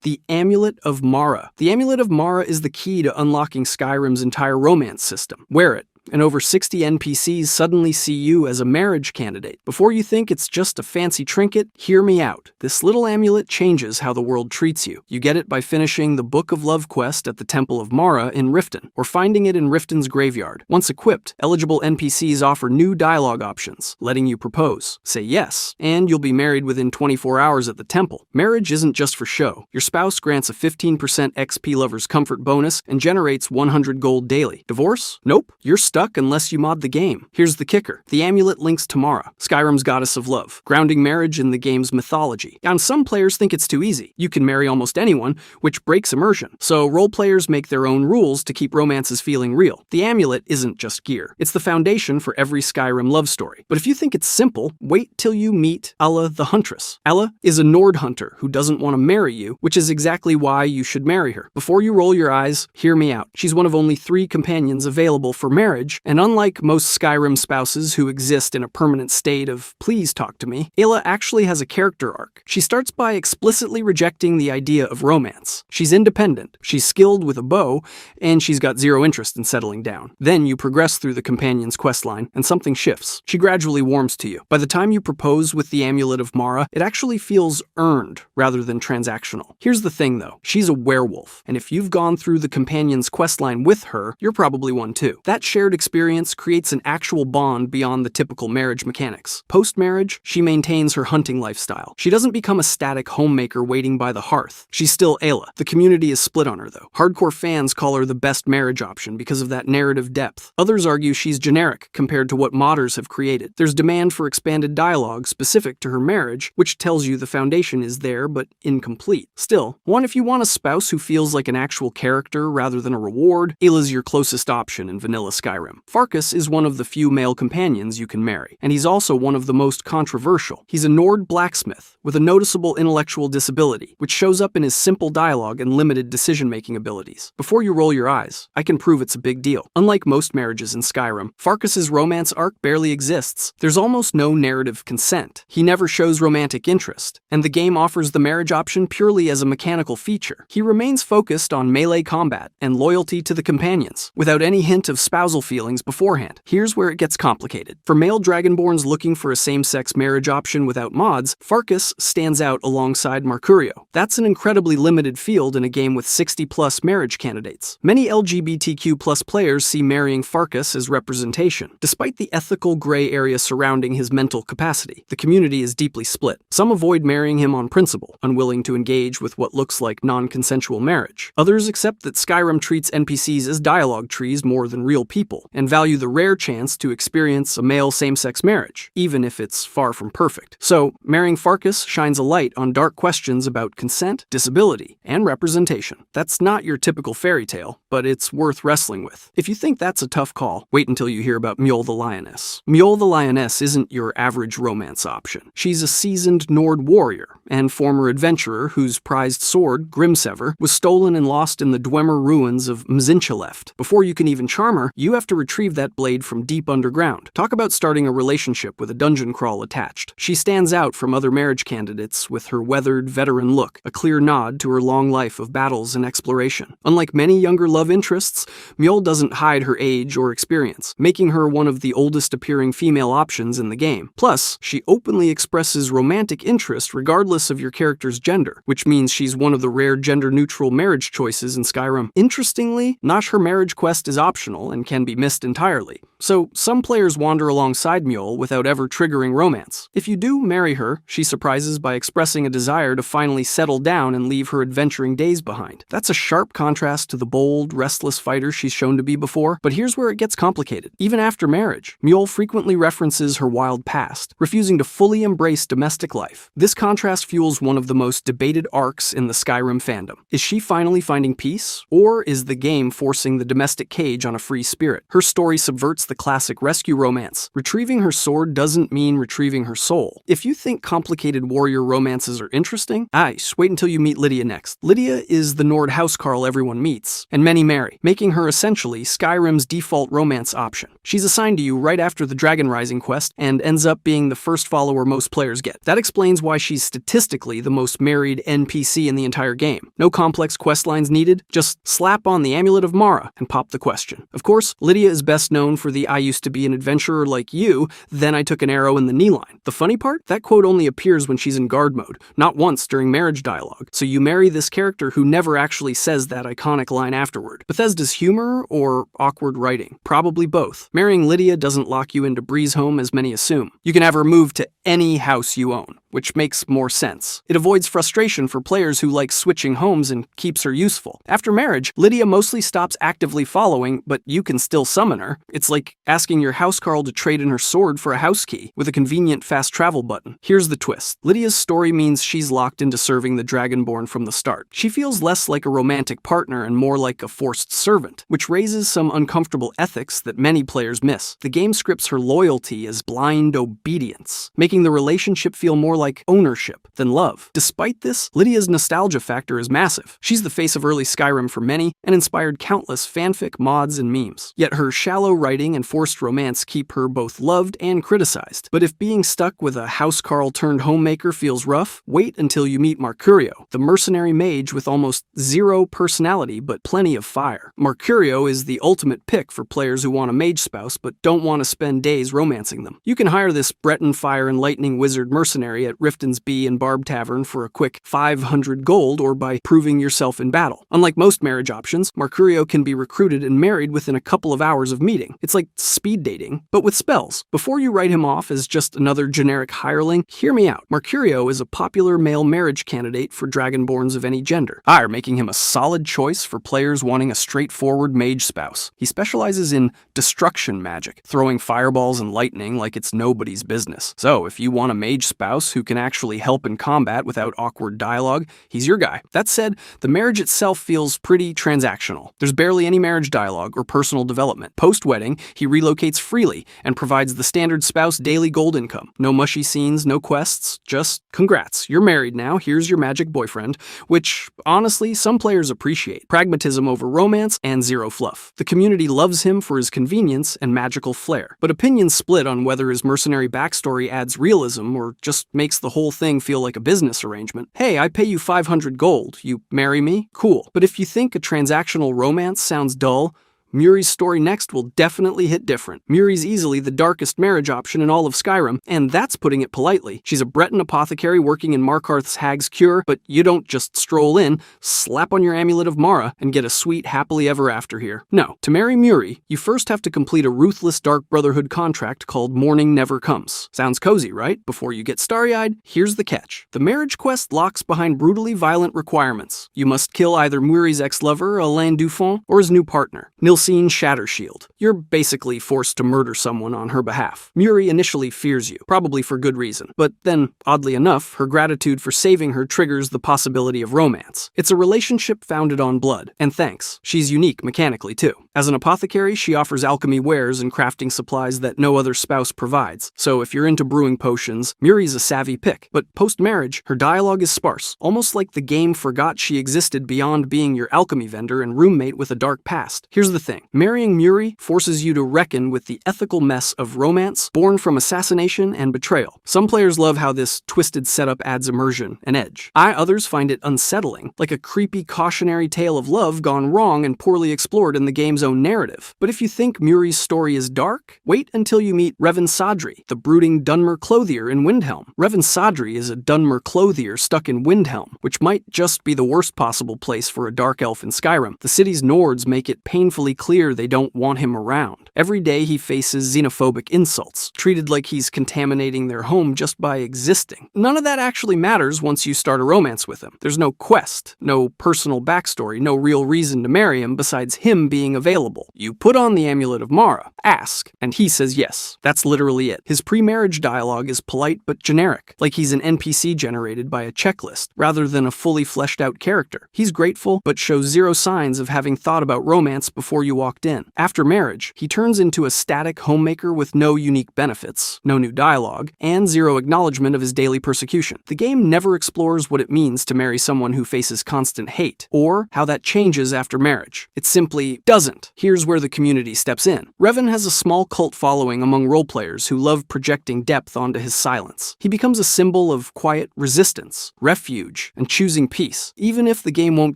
The Amulet of Mara. The Amulet of Mara is the key to unlocking Skyrim's entire romance system. Wear it, and over 60 NPCs suddenly see you as a marriage candidate. Before you think it's just a fancy trinket, hear me out. This little amulet changes how the world treats you. You get it by finishing the Book of Love quest at the Temple of Mara in Riften, or finding it in Riften's graveyard. Once equipped, eligible NPCs offer new dialogue options, letting you propose. Say yes, and you'll be married within 24 hours at the temple. Marriage isn't just for show. Your spouse grants a 15% XP Lover's Comfort bonus and generates 100 gold daily. Divorce? Nope. You're stuck unless you mod the game. Here's the kicker. The amulet links to Mara, Skyrim's goddess of love, grounding marriage in the game's mythology. Now, some players think it's too easy. You can marry almost anyone, which breaks immersion. So role players make their own rules to keep romances feeling real. The amulet isn't just gear. It's the foundation for every Skyrim love story. But if you think it's simple, wait till you meet Ella the Huntress. Ella is a Nord hunter who doesn't want to marry you, which is exactly why you should marry her. Before you roll your eyes, hear me out. She's one of only 3 companions available for marriage, and unlike most Skyrim spouses who exist in a permanent state of please talk to me, Ayla actually has a character arc. She starts by explicitly rejecting the idea of romance. She's independent, she's skilled with a bow, and she's got zero interest in settling down. Then you progress through the companion's questline, and something shifts. She gradually warms to you. By the time you propose with the Amulet of Mara, it actually feels earned rather than transactional. Here's the thing though, she's a werewolf, and if you've gone through the companion's questline with her, you're probably one too. That shared experience creates an actual bond beyond the typical marriage mechanics. Post-marriage, she maintains her hunting lifestyle. She doesn't become a static homemaker waiting by the hearth. She's still Ayla. The community is split on her though. Hardcore fans call her the best marriage option because of that narrative depth. Others argue she's generic compared to what modders have created. There's demand for expanded dialogue specific to her marriage, which tells you the foundation is there but incomplete. Still, if you want a spouse who feels like an actual character rather than a reward, Ayla's your closest option in vanilla Skyrim. Farkas is one of the few male companions you can marry, and he's also one of the most controversial. He's a Nord blacksmith with a noticeable intellectual disability, which shows up in his simple dialogue and limited decision-making abilities. Before you roll your eyes, I can prove it's a big deal. Unlike most marriages in Skyrim, Farkas's romance arc barely exists. There's almost no narrative consent. He never shows romantic interest, and the game offers the marriage option purely as a mechanical feature. He remains focused on melee combat and loyalty to the companions, without any hint of spousal feelings beforehand. Here's where it gets complicated. For male Dragonborns looking for a same-sex marriage option without mods, Farkas stands out alongside Marcurio. That's an incredibly limited field in a game with 60+ marriage candidates. Many LGBTQ+ players see marrying Farkas as representation. Despite the ethical gray area surrounding his mental capacity, the community is deeply split. Some avoid marrying him on principle, unwilling to engage with what looks like non-consensual marriage. Others accept that Skyrim treats NPCs as dialogue trees more than real people, and value the rare chance to experience a male same-sex marriage, even if it's far from perfect. So, marrying Farkas shines a light on dark questions about consent, disability, and representation. That's not your typical fairy tale, but it's worth wrestling with. If you think that's a tough call, wait until you hear about Mjol the Lioness. Mjol the Lioness isn't your average romance option. She's a seasoned Nord warrior and former adventurer whose prized sword, Grimsever, was stolen and lost in the Dwemer ruins of Mzinchileft. Before you can even charm her, you have to retrieve that blade from deep underground. Talk about starting a relationship with a dungeon crawl attached. She stands out from other marriage candidates with her weathered, veteran look, a clear nod to her long life of battles and exploration. Unlike many younger love interests, Mjol doesn't hide her age or experience, making her one of the oldest appearing female options in the game. Plus, she openly expresses romantic interest regardless of your character's gender, which means she's one of the rare gender-neutral marriage choices in Skyrim. Interestingly, not her marriage quest is optional and can be missed entirely. So, some players wander alongside Mjol without ever triggering romance. If you do marry her, she surprises by expressing a desire to finally settle down and leave her adventuring days behind. That's a sharp contrast to the bold, restless fighter she's shown to be before, but here's where it gets complicated. Even after marriage, Mjol frequently references her wild past, refusing to fully embrace domestic life. This contrast fuels one of the most debated arcs in the Skyrim fandom. Is she finally finding peace, or is the game forcing the domestic cage on a free spirit? Her story subverts the the classic rescue romance. Retrieving her sword doesn't mean retrieving her soul. If you think complicated warrior romances are interesting, wait until you meet Lydia next. Lydia is the Nord housecarl everyone meets, and many marry, making her essentially Skyrim's default romance option. She's assigned to you right after the Dragon Rising quest, and ends up being the first follower most players get. That explains why she's statistically the most married NPC in the entire game. No complex quest lines needed, just slap on the Amulet of Mara and pop the question. Of course, Lydia is best known for the "I used to be an adventurer like you, then I took an arrow in the knee" line. The funny part? That quote only appears when she's in guard mode, not once during marriage dialogue, so you marry this character who never actually says that iconic line afterward. Bethesda's humor or awkward writing? Probably both. Marrying Lydia doesn't lock you into Breeze Home as many assume. You can have her move to any house you own, which makes more sense. It avoids frustration for players who like switching homes and keeps her useful. After marriage, Lydia mostly stops actively following, but you can still summon her. It's like asking your housecarl to trade in her sword for a house key, with a convenient fast travel button. Here's the twist. Lydia's story means she's locked into serving the Dragonborn from the start. She feels less like a romantic partner and more like a forced servant, which raises some uncomfortable ethics that many players miss. The game scripts her loyalty as blind obedience, making the relationship feel more like ownership than love. Despite this, Lydia's nostalgia factor is massive. She's the face of early Skyrim for many and inspired countless fanfic, mods, and memes. Yet her shallow writing and forced romance keep her both loved and criticized. But if being stuck with a housecarl turned homemaker feels rough, wait until you meet Marcurio, the mercenary mage with almost zero personality but plenty of fire. Marcurio is the ultimate pick for players who want a mage spouse but don't want to spend days romancing them. You can hire this Breton fire and lightning wizard mercenary at Riften's Bee and Barb Tavern for a quick 500 gold or by proving yourself in battle. Unlike most marriage options, Marcurio can be recruited and married within a couple of hours of meeting. It's like speed dating, but with spells. Before you write him off as just another generic hireling, hear me out. Marcurio is a popular male marriage candidate for Dragonborns of any gender, making him a solid choice for players wanting a straightforward mage spouse. He specializes in destruction magic, throwing fireballs and lightning like it's nobody's business. So if you want a mage spouse who can actually help in combat without awkward dialogue, he's your guy. That said, the marriage itself feels pretty transactional. There's barely any marriage dialogue or personal development. Post-wedding, he relocates freely and provides the standard spouse daily gold income. No mushy scenes, no quests, just congrats, you're married now, here's your magic boyfriend, which, honestly, some players appreciate. Pragmatism over romance and zero fluff. The community loves him for his convenience and magical flair, but opinions split on whether his mercenary backstory adds realism or just makes the whole thing feel like a business arrangement. Hey, I pay you 500 gold, you marry me? Cool. But if you think a transactional romance sounds dull, Muri's story next will definitely hit different. Muri's easily the darkest marriage option in all of Skyrim, and that's putting it politely. She's a Breton apothecary working in Markarth's Hag's Cure, but you don't just stroll in, slap on your Amulet of Mara, and get a sweet happily ever after here. No, to marry Muri, you first have to complete a ruthless Dark Brotherhood contract called Morning Never Comes. Sounds cozy, right? Before you get starry-eyed, here's the catch. The marriage quest locks behind brutally violent requirements. You must kill either Muri's ex-lover, Alain Dufont, or his new partner, Nilsine Shattershield. You're basically forced to murder someone on her behalf. Muri initially fears you, probably for good reason, but then, oddly enough, her gratitude for saving her triggers the possibility of romance. It's a relationship founded on blood, and thanks, she's unique mechanically too. As an apothecary, she offers alchemy wares and crafting supplies that no other spouse provides, so if you're into brewing potions, Muri's a savvy pick. But post-marriage, her dialogue is sparse, almost like the game forgot she existed beyond being your alchemy vendor and roommate with a dark past. Here's the thing. Marrying Muri forces you to reckon with the ethical mess of romance born from assassination and betrayal. Some players love how this twisted setup adds immersion and edge. Others find it unsettling, like a creepy cautionary tale of love gone wrong and poorly explored in the game's own narrative. But if you think Muri's story is dark, wait until you meet Revan Sadri, the brooding Dunmer Clothier in Windhelm. Revan Sadri is a Dunmer Clothier stuck in Windhelm, which might just be the worst possible place for a dark elf in Skyrim. The city's Nords make it painfully clear they don't want him around. Every day he faces xenophobic insults, treated like he's contaminating their home just by existing. None of that actually matters once you start a romance with him. There's no quest, no personal backstory, no real reason to marry him besides him being available. You put on the Amulet of Mara, ask, and he says yes. That's literally it. His pre-marriage dialogue is polite but generic, like he's an NPC generated by a checklist, rather than a fully fleshed out character. He's grateful, but shows zero signs of having thought about romance before you you walked in. After marriage, he turns into a static homemaker with no unique benefits, no new dialogue, and zero acknowledgement of his daily persecution. The game never explores what it means to marry someone who faces constant hate, or how that changes after marriage. It simply doesn't. Here's where the community steps in. Revan has a small cult following among roleplayers who love projecting depth onto his silence. He becomes a symbol of quiet resistance, refuge, and choosing peace, even if the game won't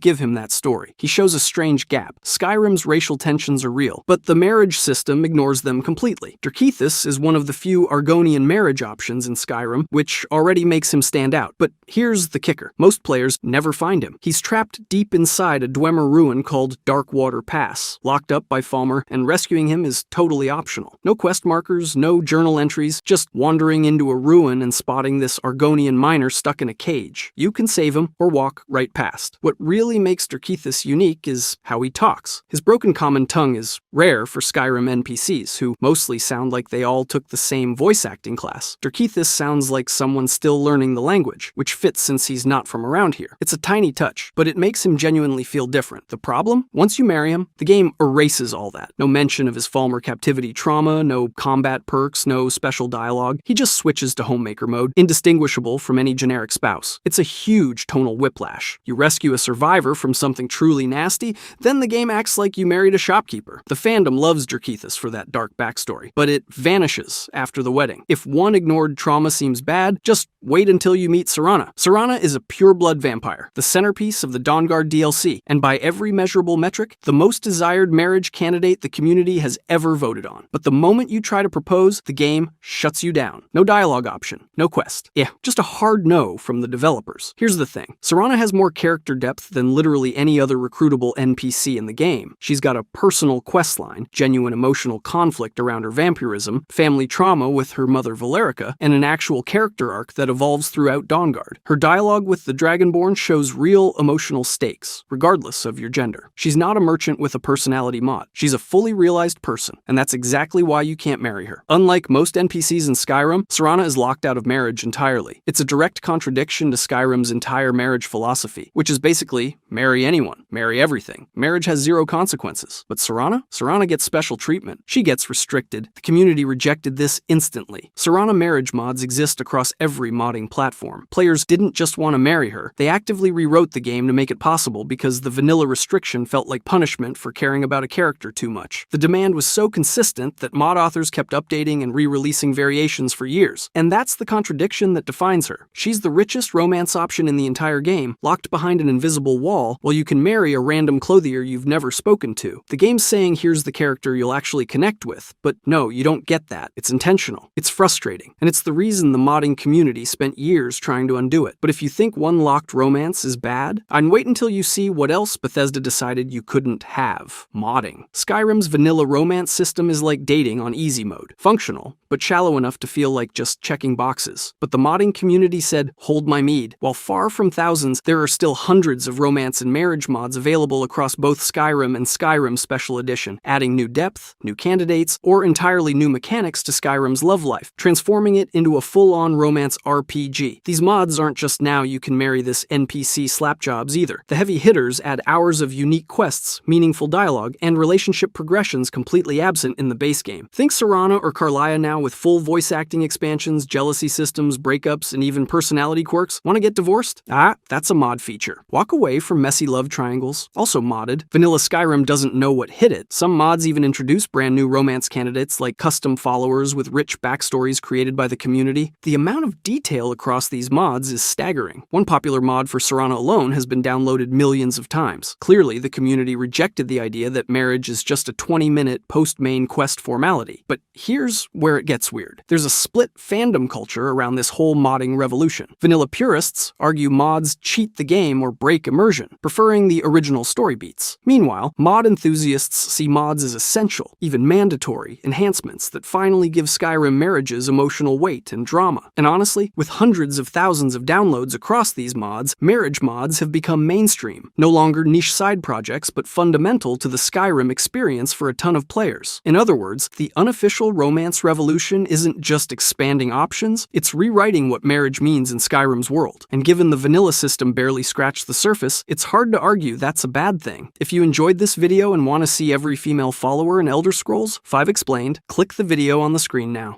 give him that story. He shows a strange gap. Skyrim's racial tensions are real, but the marriage system ignores them completely. Drakethis is one of the few Argonian marriage options in Skyrim, which already makes him stand out. But here's the kicker. Most players never find him. He's trapped deep inside a Dwemer ruin called Darkwater Pass, locked up by Falmer, and rescuing him is totally optional. No quest markers, no journal entries, just wandering into a ruin and spotting this Argonian miner stuck in a cage. You can save him or walk right past. What really makes Drakethis unique is how he talks. His broken common tongue is rare for Skyrim NPCs, who mostly sound like they all took the same voice acting class. Drakethis sounds like someone still learning the language, which fits since he's not from around here. It's a tiny touch, but it makes him genuinely feel different. The problem? Once you marry him, the game erases all that. No mention of his Falmer captivity trauma, no combat perks, no special dialogue. He just switches to homemaker mode, indistinguishable from any generic spouse. It's a huge tonal whiplash. You rescue a survivor from something truly nasty, then the game acts like you married a shopkeeper. The fandom loves Drakethis for that dark backstory, but it vanishes after the wedding. If one ignored trauma seems bad, just wait until you meet Serana. Serana is a pure-blood vampire, the centerpiece of the Dawnguard DLC, and by every measurable metric, the most desired marriage candidate the community has ever voted on. But the moment you try to propose, the game shuts you down. No dialogue option, no quest. Yeah, just a hard no from the developers. Here's the thing. Serana has more character depth than literally any other recruitable NPC in the game. She's got a personal questline, genuine emotional conflict around her vampirism, family trauma with her mother Valerica, and an actual character arc that evolves throughout Dawnguard. Her dialogue with the Dragonborn shows real emotional stakes, regardless of your gender. She's not a merchant with a personality mod. She's a fully realized person, and that's exactly why you can't marry her. Unlike most NPCs in Skyrim, Serana is locked out of marriage entirely. It's a direct contradiction to Skyrim's entire marriage philosophy, which is basically marry anyone, marry everything. Marriage has zero consequences. But Serana? Serana gets special treatment. She gets restricted. The community rejected this instantly. Serana marriage mods exist across every modding platform. Players didn't just want to marry her, they actively rewrote the game to make it possible because the vanilla restriction felt like punishment for caring about a character too much. The demand was so consistent that mod authors kept updating and re-releasing variations for years. And that's the contradiction that defines her. She's the richest romance option in the entire game, locked behind an invisible wall, while you can marry a random clothier you've never spoken to. The game's saying here's the character you'll actually connect with, but no, you don't get that. It's intentional. It's frustrating. And it's the reason the modding community spent years trying to undo it. But if you think one locked romance is bad, I'd wait until you see what else Bethesda decided you couldn't have. Modding. Skyrim's vanilla romance system is like dating on easy mode. Functional, but shallow enough to feel like just checking boxes. But the modding community said, hold my mead. While far from thousands, there are still hundreds of romance and marriage mods available across both Skyrim and Skyrim Special Edition, adding new depth, new candidates, or entirely new mechanics to Skyrim's love life, transforming it into a full-on romance RPG. These mods aren't just now you can marry this NPC slapjobs either. The heavy hitters add hours of unique quests, meaningful dialogue, and relationship progressions completely absent in the base game. Think Serana or Karliah now with full voice acting expansions, jealousy systems, breakups, and even personality quirks. Want to get divorced? Ah, that's a mod feature. Walk away from messy love triangles. Also modded. Vanilla Skyrim doesn't know what hit it. Some mods even introduce brand new romance candidates like custom followers with rich backstories created by the community. The amount of detail across these mods is staggering. One popular mod for Serana alone has been downloaded millions of times. Clearly, the community rejected the idea that marriage is just a 20-minute post-main quest formality. But here's where it gets weird. There's a split fandom culture around this whole modding revolution. Vanilla purists argue mods cheat the game or break immersion, preferring the original story beats. Meanwhile, mod enthusiasts see mods as essential, even mandatory, enhancements that finally give Skyrim marriages emotional weight and drama. And honestly, with hundreds of thousands of downloads across these mods, marriage mods have become mainstream, no longer niche side projects, but fundamental to the Skyrim experience for a ton of players. In other words, the unofficial romance revolution isn't just expanding options, it's rewriting what marriage means in Skyrim's world. And given the vanilla system barely scratched the surface, it's hard to argue that's a bad thing. If you enjoyed this video and want to see every female follower in Elder Scrolls 5 Explained, click the video on the screen now.